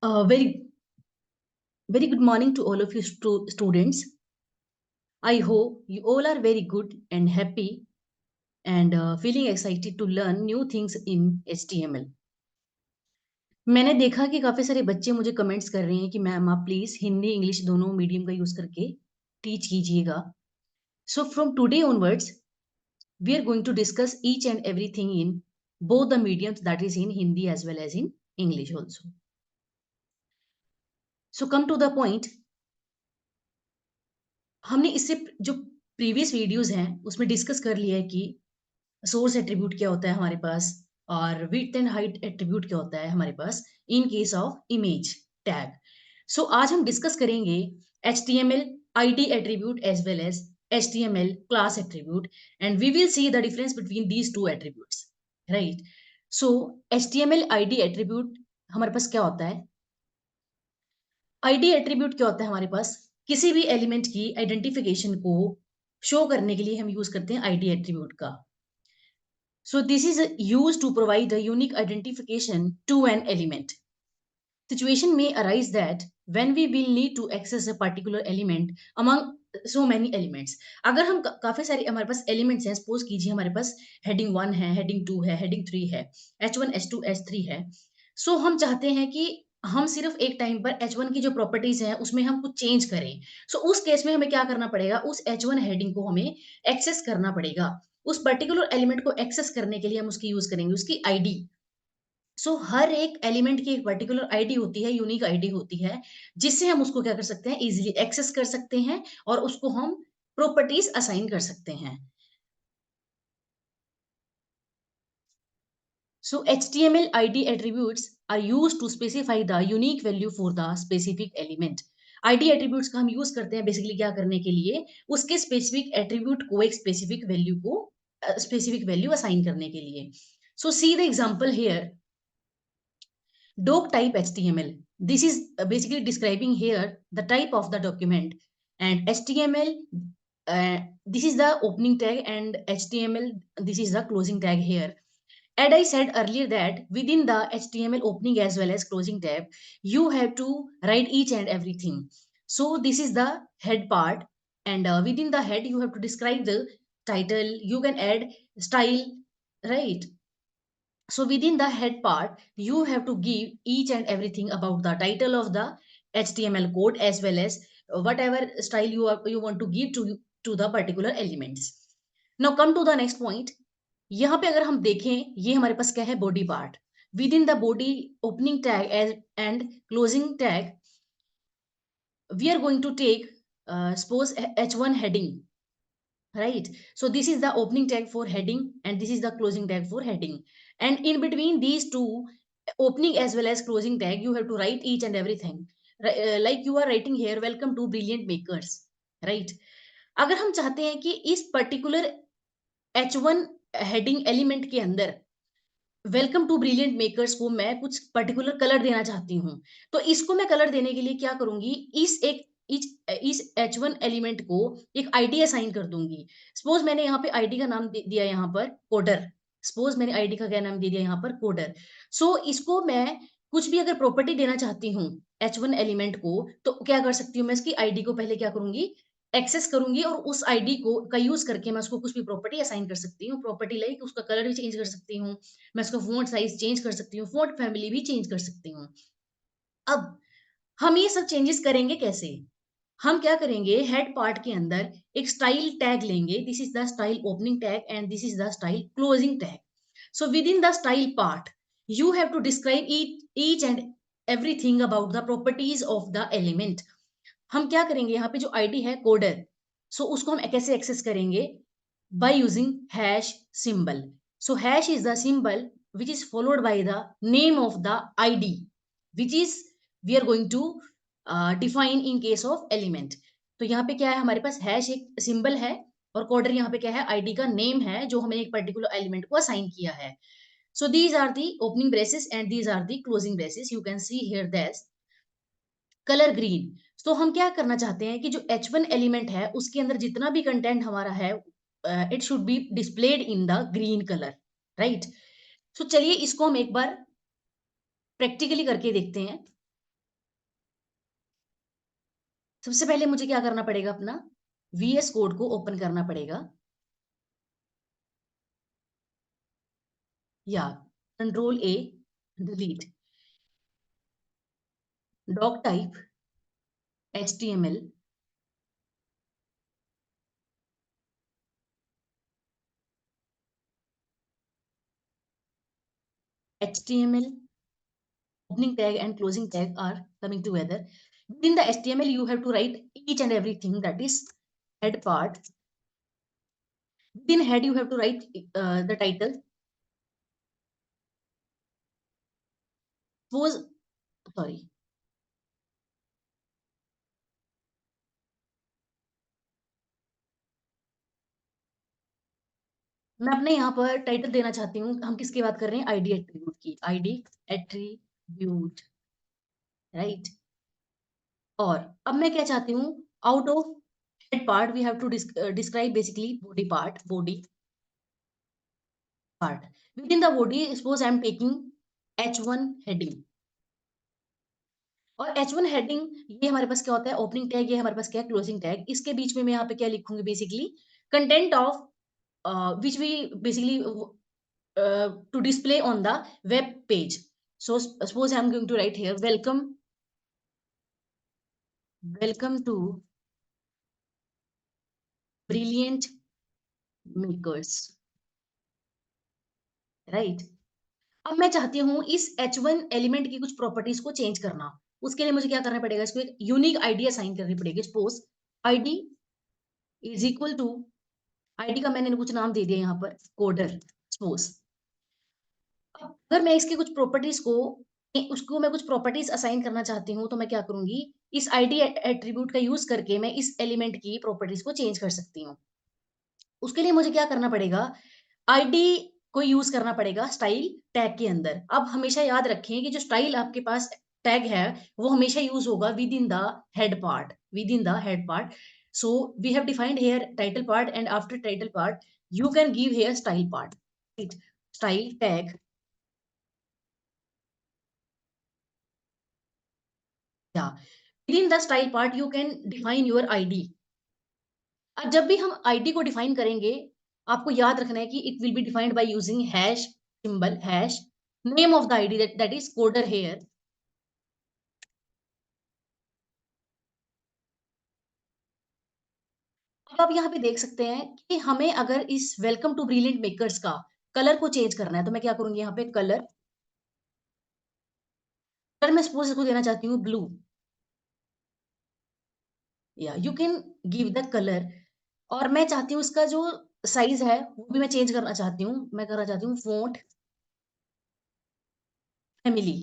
Very, very good morning to all of you students. I hope you all are very good and happy and feeling excited to learn new things in HTML. मैंने देखा कि काफी सारे बच्चे मुझे comments कर रहे हैं कि मैम आप प्लीज हिंदी इंग्लिश दोनों मीडियम का यूज करके टीच कीजिएगा. So from today onwards we are going to discuss each and everything in both the mediums, that is in Hindi as well as in English also. So come to the point. हमने इससे जो previous videos हैं उसमें discuss कर लिया है कि source attribute क्या होता है हमारे पास और विड्थ एंड हाइट एट्रीब्यूट क्या होता है हमारे पास in case of image tag. So आज हम डिस्कस करेंगे HTML ID attribute as well as HTML class attribute and we will see the difference between these two attributes, right. So HTML ID attribute हमारे पास क्या होता है? ID attribute क्या होता है हमारे पास? किसी भी एलिमेंट की आइडेंटिफिकेशन को शो करने के लिए हम यूज करते हैं ID एट्रीब्यूट का. So this is used to provide a unique identification to an element. Situation may arise that when we will need to access a particular element among so many elements. अगर हम काफी सारे हमारे पास elements हैं, suppose कीजिए हमारे पास heading 1 है, heading 2 है, हेडिंग 3 है, H1 H2 H3 है. सो हम चाहते हैं कि हम सिर्फ एक टाइम पर H1 की जो प्रॉपर्टीज हैं उसमें हम कुछ चेंज करें. सो उस केस में हमें क्या करना पड़ेगा? उस H1 हेडिंग को हमें एक्सेस करना पड़ेगा. उस पर्टिकुलर एलिमेंट को एक्सेस करने के लिए हम उसकी यूज करेंगे उसकी आईडी. सो हर एक एलिमेंट की एक पर्टिकुलर आईडी होती है, यूनिक आईडी होती है, जिससे हम उसको क्या कर सकते हैं? इजीली एक्सेस कर सकते हैं और उसको हम प्रॉपर्टीज असाइन कर सकते हैं. So HTML ID attributes are used to specify the unique value for the specific element. ID attributes का हम यूज करते हैं बेसिकली क्या करने के लिए? उसके स्पेसिफिक एट्रीब्यूट को एक स्पेसिफिक वैल्यू असाइन करने के लिए. So see the example here. Doc type HTML. This is basically describing here the type of the document, and HTML. This is the opening tag, and HTML. This is the closing tag here. And I said earlier that within the HTML opening as well as closing tab, you have to write each and everything. So this is the head part, and within the head you have to describe the title. You can add style, right? So within the head part, you have to give each and everything about the title of the HTML code as well as whatever style you want to give to the particular elements. Now come to the next point. यहाँ पे अगर हम देखें, ये हमारे पास क्या है? Body part. Within the body opening tag and closing tag we are going to take suppose H1 heading, right? So this is the opening tag for heading and this is the closing tag for heading, and in between these two opening as well as closing tag you have to write each and everything. Like you are writing here, welcome to brilliant makers, right? अगर हम चाहते हैं कि इस particular H1 heading element के अंदर welcome to brilliant makers को मैं कुछ पर्टिकुलर कलर देना चाहती हूँ, तो इसको मैं कलर देने के लिए क्या करूंगी? इस H1 एलिमेंट को एक आईडी असाइन कर दूंगी. सपोज मैंने यहाँ पे आईडी का नाम दिया यहाँ पर कोडर. सपोज मैंने आईडी का क्या नाम दे दिया यहाँ पर? कोडर. सो इसको मैं कुछ भी अगर प्रॉपर्टी देना चाहती हूँ H1 एलिमेंट को, तो क्या कर सकती हूँ? मैं इसकी आईडी को पहले क्या करूंगी? एक्सेस करूंगी और उस आईडी को का यूज करके मैं उसको कुछ भी प्रॉपर्टी असाइन कर सकती हूँ. प्रॉपर्टी लाइक उसका कलर भी चेंज कर सकती हूँ, मैं उसका फॉन्ट साइज चेंज कर सकती हूँ, फॉन्ट फैमिली भी चेंज कर सकती हूँ. अब हम ये सब चेंजेस करेंगे कैसे? हम क्या करेंगे? हेड पार्ट के अंदर एक स्टाइल टैग लेंगे. This is the style opening tag and this is the style closing tag. So with in the style part you have to describe each and everything about the properties of the element. हम क्या करेंगे? यहाँ पे जो ID है coder, सो उसको हम कैसे एक्सेस करेंगे? by using hash symbol. So hash is the symbol which is followed by the name of the id, which is we are going to define in case of element. तो यहाँ पे क्या है? हमारे पास हैश एक symbol है और coder यहाँ पे क्या है? आईडी का नेम है जो हमने एक पर्टिकुलर एलिमेंट को असाइन किया है. So these are the opening braces and these are the closing braces. You can see here this colour green. तो हम क्या करना चाहते हैं कि जो H1 एलिमेंट है उसके अंदर जितना भी कंटेंट हमारा है it should be displayed in the green colour, right? So चलिए इसको हम एक बार प्रैक्टिकली करके देखते हैं. सबसे पहले मुझे क्या करना पड़ेगा, अपना VS कोड को ओपन करना पड़ेगा, या Ctrl A, delete, doc type HTML, HTML opening tag and closing tag are coming together. Within the HTML, you have to write each and everything, that is head part. Within head, you have to write the title. Suppose, sorry, मैं अपने यहाँ पर title देना चाहती हूँ, हम किसकी बात कर रहे हैं, आईडी एट्रीब्यूट की, आईडी एट्रीब्यूट, राइट। और अब मैं क्या चाहती हूँ, out of head part we have to describe basically body part, body part. Within the body, suppose I am taking H1 heading, और H1 हेडिंग, ये हमारे पास क्या होता है, ओपनिंग टैग, ये हमारे पास क्या है, क्लोजिंग टैग। इसके बीच में मैं यहाँ पे क्या लिखूंगी, basically content of which we basically to display on the web page. So suppose I'm going to write here, welcome to Brilliant Makers, right? अब मैं चाहती हूँ इस H1 एलिमेंट की कुछ प्रॉपर्टीज को चेंज करना। उसके लिए मुझे क्या करना पड़ेगा, इसको एक यूनिक आईडी असाइन करनी पड़ेगी। Suppose ID is equal to, ID का मैंने कुछ नाम दे दिया यहाँ पर, कोडर। सपोज अगर मैं इसके कुछ प्रॉपर्टीज को, उसको मैं कुछ प्रॉपर्टीज असाइन करना चाहती हूँ, तो मैं क्या करूंगी, इस आईडी एट्रीब्यूट का यूज करके मैं इस एलिमेंट की प्रॉपर्टीज को चेंज कर सकती हूँ। उसके लिए मुझे क्या करना पड़ेगा, आईडी को यूज करना पड़ेगा स्टाइल टैग के अंदर। अब हमेशा याद रखें कि जो स्टाइल आपके पास टैग है, वो हमेशा यूज होगा within the head part, within the head part. So we have defined here title part, and after title part you can give here style part, style tag, या within the style part you can define your id। अब जब भी हम ID को define करेंगे, आपको याद रखना है कि it will be defined by using hash symbol, hash name of the ID, that is coder here. अब आप यहाँ पे देख सकते हैं कि हमें अगर इस वेलकम टू ब्रिलियंट मेकर्स का कलर को चेंज करना है, तो मैं क्या करूंगी, यहाँ पे कलर, कलर मैं सपोज इसको देना चाहती हूँ ब्लू, या you can give the colour. और मैं चाहती हूँ इसका जो साइज है वो भी मैं चेंज करना चाहती हूँ, मैं करना चाहती हूँ फोंट फैमिली।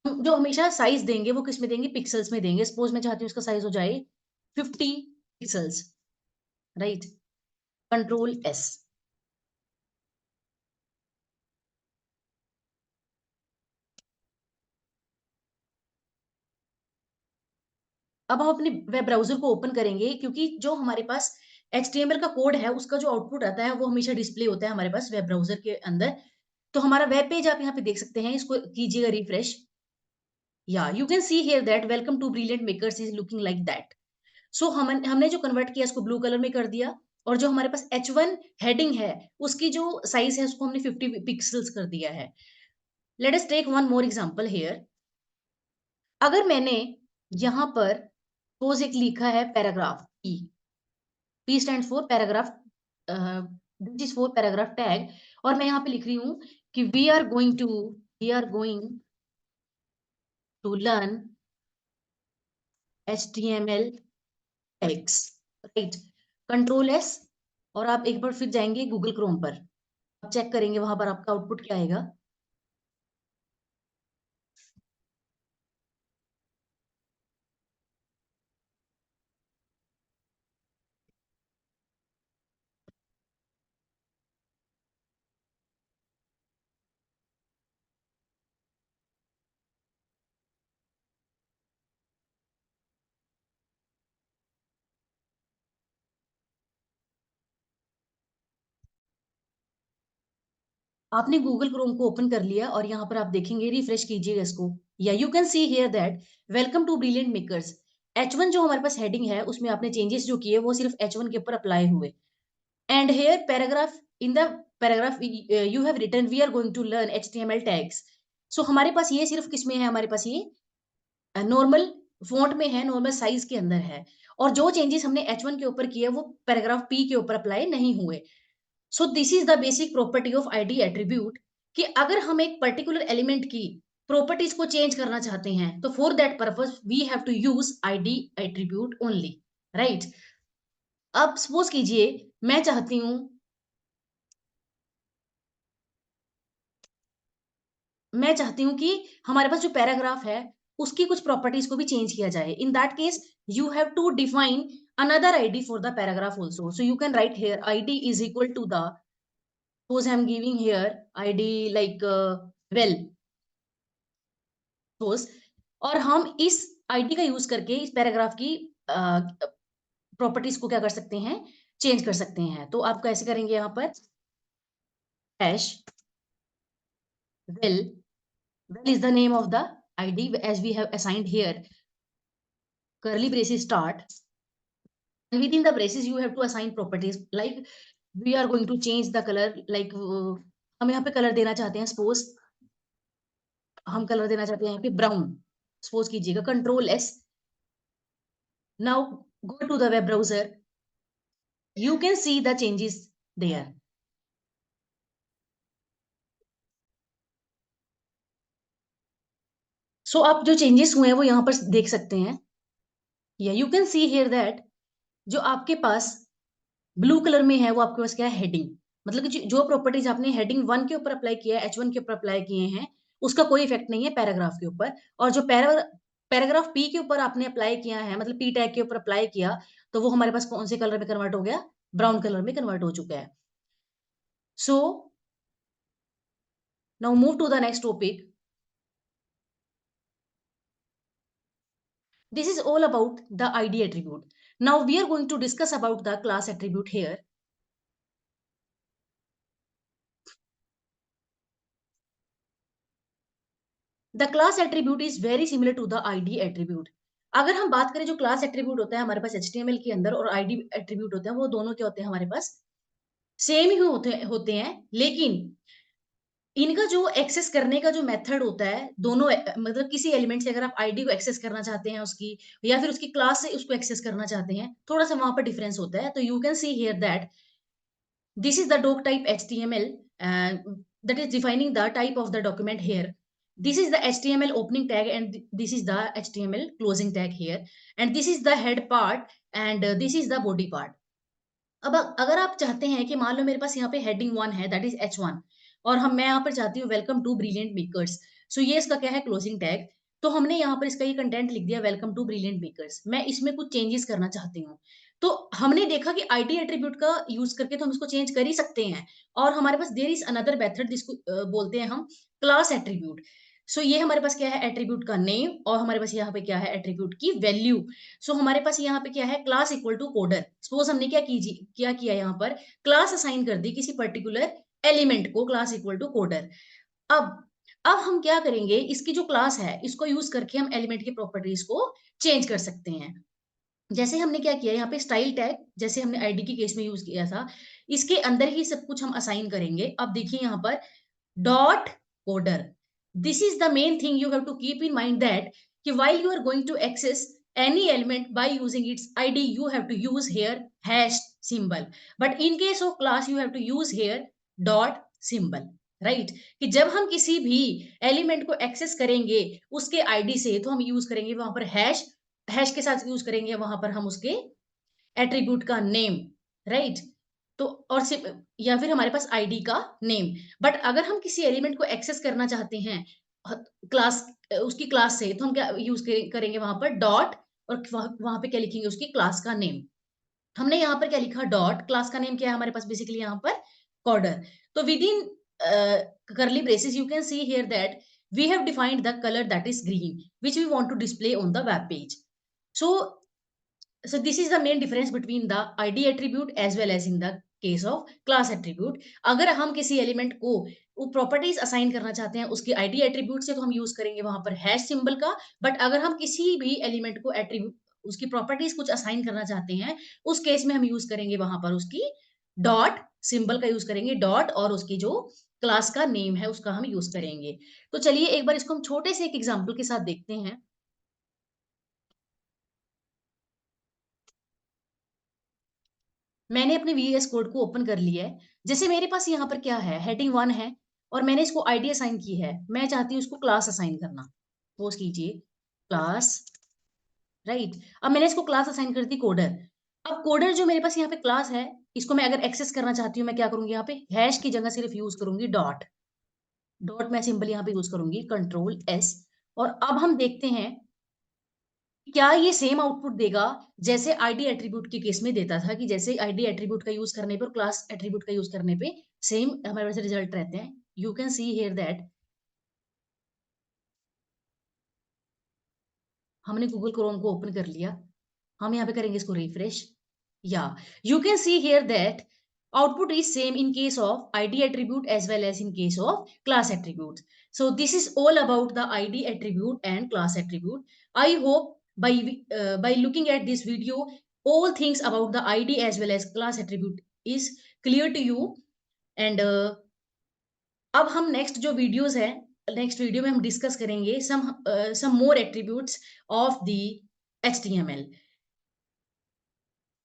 जो हमेशा साइज देंगे वो किस में देंगे, पिक्सल्स में देंगे। सपोज मैं चाहती हूँ इसका साइज हो जाए 50 पिक्सल्स, राइट। Ctrl+S। अब हम अपने वेब ब्राउजर को ओपन करेंगे, क्योंकि जो हमारे पास HTML का कोड है उसका जो आउटपुट आता है वो हमेशा डिस्प्ले होता है हमारे पास वेब ब्राउजर के अंदर। तो हमारा वेब पेज आप यहाँ पे देख सकते हैं, इसको कीजिएगा रिफ्रेश, या you can see here that welcome to brilliant makers is looking like that. So हमने जो कन्वर्ट किया इसको ब्लू कलर में कर दिया, और जो हमारे पास H1 हेडिंग है उसकी जो साइज है उसको हमने 50 पिक्सल्स कर दिया है। Let us take one more example here. अगर मैंने यहाँ पर सपोज एक लिखा है paragraph, P stand for paragraph, this is for paragraph tag, और मैं यहाँ पे लिख रही हूँ कि we are going to learn HTML tags, right. Ctrl+S, और आप एक बार फिर जाएंगे गूगल क्रोम पर, आप चेक करेंगे वहां पर आपका आउटपुट क्या आएगा। आपने गूगल क्रोम को ओपन कर लिया और यहाँ पर आप देखेंगे, रिफ्रेश कीजिएगा इसको, या you can see here that welcome to brilliant makers. H1 जो हमारे पास हेडिंग है उसमें आपने चेंजेस जो किए वो सिर्फ H1 के ऊपर अप्लाई हुए। And here paragraph, in the paragraph you have written we are going to learn HTML tags. So हमारे पास ये सिर्फ किसमें है, हमारे पास ये नॉर्मल फॉन्ट में है, नॉर्मल साइज के अंदर है। और जो चेंजेस हमने H1 के ऊपर किए वो पैराग्राफ P के ऊपर अप्लाई नहीं हुए। So this is the basic property of ID attribute, कि अगर हम एक पर्टिकुलर एलिमेंट की प्रॉपर्टीज को चेंज करना चाहते हैं तो for that purpose we have to use ID attribute only, right. अब सपोज कीजिए मैं चाहती हूं कि हमारे पास जो पैराग्राफ है उसकी कुछ प्रॉपर्टीज को भी चेंज किया जाए। In that case you have to define another id for the paragraph also, so you can write here id is equal to the, suppose I'm giving here id like well, suppose, और हम इस id का use करके इस paragraph की properties को क्या कर सकते हैं, चेंज कर सकते हैं। तो आप कैसे करेंगे, यहाँ पर hash well, well is the name of the id as we have assigned here, curly braces start, and within the braces you have to assign properties like we are going to change the color like हम यहाँ पे colour देना चाहते हैं, suppose हम colour देना चाहते हैं यहाँ पे ब्राउन, सपोज कीजिएगा control S. Now go to the web browser, you can see the changes there. So आप जो चेंजेस हुए हैं वो यहाँ पर देख सकते हैं, या you can see here that जो आपके पास ब्लू कलर में है वो आपके पास क्या है, हेडिंग। मतलब कि जो प्रॉपर्टीज आपने हेडिंग 1 के ऊपर अप्लाई किया है, H1 के ऊपर अप्लाई किए हैं, उसका कोई इफेक्ट नहीं है पैराग्राफ के ऊपर। और जो पैराग्राफ P के ऊपर आपने अप्लाई किया है, मतलब P टैग के ऊपर अप्लाई किया, तो वो हमारे पास कौन से कलर में कन्वर्ट हो गया, ब्राउन कलर में कन्वर्ट हो चुका है। So now move to the next topic. This is all about the ID attribute. Now we are going to discuss about the class attribute here. The class attribute is very similar to the ID attribute. अगर हम बात करें जो class attribute होता है हमारे पास HTML के अंदर और ID एट्रीब्यूट होते हैं, वो दोनों क्या होते हैं, हमारे पास सेम ही होते हैं, लेकिन इनका जो एक्सेस करने का जो मेथड होता है दोनों मतलब किसी एलिमेंट से अगर आप आईडी को एक्सेस करना चाहते हैं उसकी, या फिर उसकी क्लास से उसको एक्सेस करना चाहते हैं, थोड़ा सा वहां पर डिफरेंस होता है। तो you can see here that this is the doc type HTML, that is defining the type of the document here. This is the HTML opening tag and this is the HTML closing tag here, and this is the head part and this is the body part. अब अगर आप चाहते हैं कि मान लो मेरे पास यहाँ पे हेडिंग 1 है, दैट इज H1, और मैं यहाँ पर चाहती हूँ वेलकम टू ब्रिलियंट मेकर्स, सो ये इसका क्या है, क्लोजिंग टैग। तो हमने यहाँ पर इसका ये कंटेंट लिख दिया वेलकम टू ब्रिलियंट मेकर्स। मैं इसमें कुछ चेंजेस करना चाहती हूँ, तो हमने देखा कि आईडी एट्रीब्यूट का यूज करके तो हम इसको चेंज कर ही सकते हैं। और हमारे पास देयर इज अनदर मेथड जिसको बोलते हैं हम क्लास एट्रीब्यूट। सो ये हमारे पास क्या है, एट्रीब्यूट का नेम, और हमारे पास यहाँ पे क्या है, एट्रीब्यूट की वैल्यू। सो हमारे पास यहाँ पे क्या है, class equal to coder. Suppose हमने क्या किया यहाँ पर, क्लास असाइन कर दी किसी पर्टिकुलर एलिमेंट को, क्लास इक्वल टू कोडर। अब अब हम क्या करेंगे, इसकी जो क्लास है इसको यूज करके हम एलिमेंट की प्रॉपर्टीज को चेंज कर सकते हैं। जैसे हमने क्या किया यहाँ पे स्टाइल टैग, जैसे हमने आईडी के केस में यूज किया था, इसके अंदर ही सब कुछ हम असाइन करेंगे। अब देखिए यहाँ पर dot coder, this is the main thing you have to keep in mind, that while you are going to access any element by using its id you have to use here hash symbol, but in case of class you have to use here dot symbol, right। कि जब हम किसी भी element को access करेंगे उसके ID से तो हम यूज करेंगे वहां पर हैश के साथ यूज करेंगे वहां पर हम उसके एट्रीब्यूट का नेम, राइट। तो और या फिर हमारे पास आईडी का नेम। बट अगर हम किसी एलिमेंट को एक्सेस करना चाहते हैं क्लास, उसकी क्लास से, तो हम क्या यूज करेंगे वहां पर डॉट, और वहां पे क्या लिखेंगे, उसकी क्लास का नेम। हमने यहाँ पर क्या लिखा, डॉट, क्लास का नेम क्या है हमारे पास, बेसिकली यहाँ पर कॉर्डर। तो with in curly braces you can see here that we have defined the color that is green which we want to display on the web page. So this is the main difference between the id attribute as well as in the case of class attribute. अगर हम किसी element को वो properties assign करना चाहते हैं उसके ID attribute से, तो हम यूज करेंगे वहां पर हैश सिंबल का। बट अगर हम किसी भी एलिमेंट को एट्रीब्यूट उसकी प्रॉपर्टीज कुछ असाइन करना चाहते हैं, उस केस में हम यूज करेंगे वहां पर उसकी डॉट सिंबल का यूज करेंगे, डॉट और उसकी जो क्लास का नेम है उसका हम यूज करेंगे। तो चलिए एक बार इसको हम छोटे से एक एग्जाम्पल के साथ देखते हैं। मैंने अपने वीएस कोड को ओपन कर लिया है। जैसे मेरे पास यहाँ पर क्या है, हेडिंग 1 है और मैंने इसको आईडी असाइन की है, मैं चाहती हूँ इसको क्लास असाइन करना। सपोज कीजिए क्लास, राइट। अब मैंने इसको क्लास असाइन कर दी कोडर। अब कोडर जो मेरे पास यहाँ पे क्लास है, इसको मैं अगर एक्सेस करना चाहती हूँ, मैं क्या करूंगी, यहाँ पे हैश की जगह सिर्फ यूज करूंगी डॉट। डॉट मैं सिंबल यहाँ पे यूज करूंगी कंट्रोल एस। और अब हम देखते हैं क्या ये सेम आउटपुट देगा जैसे आईडी एट्रीब्यूट के केस में देता था, कि जैसे आईडी एट्रीब्यूट का यूज करने पर, क्लास एट्रीब्यूट का यूज करने पे सेम हमारे पास रिजल्ट रहते हैं। You can see here that हमने गूगल क्रोम को ओपन कर लिया, हम यहाँ पे करेंगे इसको रिफ्रेश। या you can see here that output is same in case of id attribute as well as in case of class attribute. So this is all about the id attribute and class attribute. I hope by looking at this video, all things about the id as well as class attribute is clear to you. And अब हम next जो videos है, next video में हम discuss करेंगे सम मोर attributes of the HTML।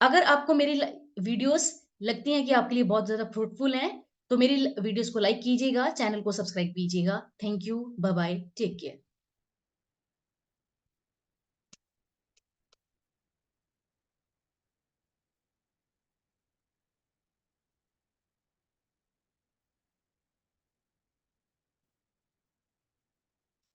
अगर आपको मेरी वीडियोस लगती हैं कि आपके लिए बहुत ज्यादा फ्रूटफुल हैं, तो मेरी वीडियोस को लाइक कीजिएगा, चैनल को सब्सक्राइब कीजिएगा। Thank you, bye bye, take care.